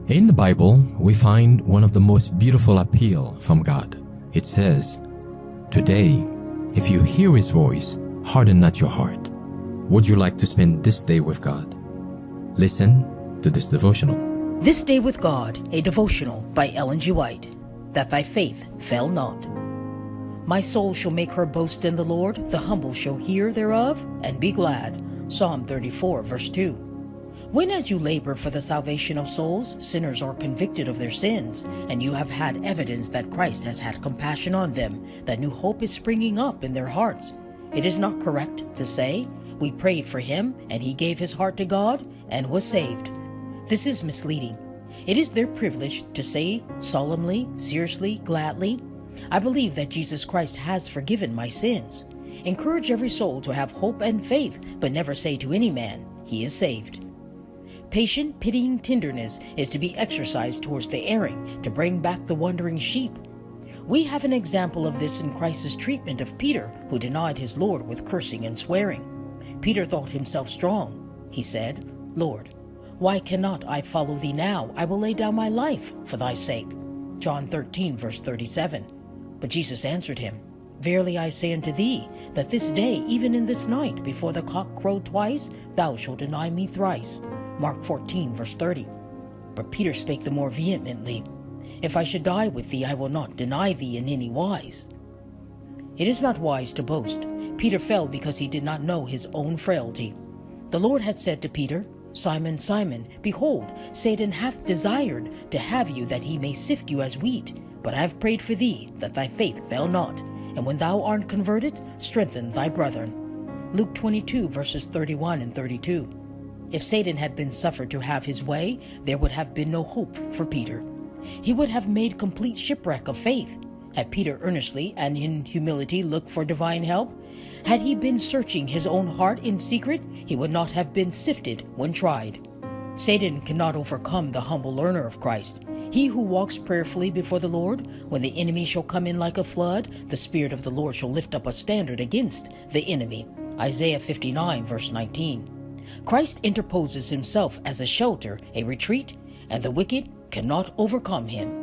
In the Bible, we find one of the most beautiful appeal from God. It says, "Today, if you hear His voice, harden not your heart." Would you like to spend this day with God? Listen to this devotional. This Day with God, a devotional by Ellen G. White, that thy faith fail not. My soul shall make her boast in the Lord, the humble shall hear thereof, and be glad. Psalm 34, verse 2. When as you labor for the salvation of souls, sinners are convicted of their sins, and you have had evidence that Christ has had compassion on them, that new hope is springing up in their hearts, it is not correct to say, we prayed for him, and he gave his heart to God, and was saved. This is misleading. It is their privilege to say solemnly, seriously, gladly, I believe that Jesus Christ has forgiven my sins. Encourage every soul to have hope and faith, but never say to any man, he is saved. Patient, pitying tenderness is to be exercised towards the erring, to bring back the wandering sheep. We have an example of this in Christ's treatment of Peter, who denied his Lord with cursing and swearing. Peter thought himself strong. He said, Lord, why cannot I follow thee now? I will lay down my life for thy sake. John 13, verse 37. But Jesus answered him, Verily I say unto thee, that this day, even in this night, before the cock crow twice, thou shalt deny me thrice. Mark 14, verse 30. But Peter spake the more vehemently, If I should die with thee, I will not deny thee in any wise. It is not wise to boast. Peter fell because he did not know his own frailty. The Lord had said to Peter, Simon, Simon, behold, Satan hath desired to have you that he may sift you as wheat. But I have prayed for thee, that thy faith fail not. And when thou art converted, strengthen thy brethren. Luke 22, verses 31 and 32. If Satan had been suffered to have his way, there would have been no hope for Peter. He would have made complete shipwreck of faith. Had Peter earnestly and in humility looked for divine help, had he been searching his own heart in secret, he would not have been sifted when tried. Satan cannot overcome the humble learner of Christ. He who walks prayerfully before the Lord, when the enemy shall come in like a flood, the Spirit of the Lord shall lift up a standard against the enemy. Isaiah 59, verse 19. Christ interposes himself as a shelter, a retreat, and the wicked cannot overcome him.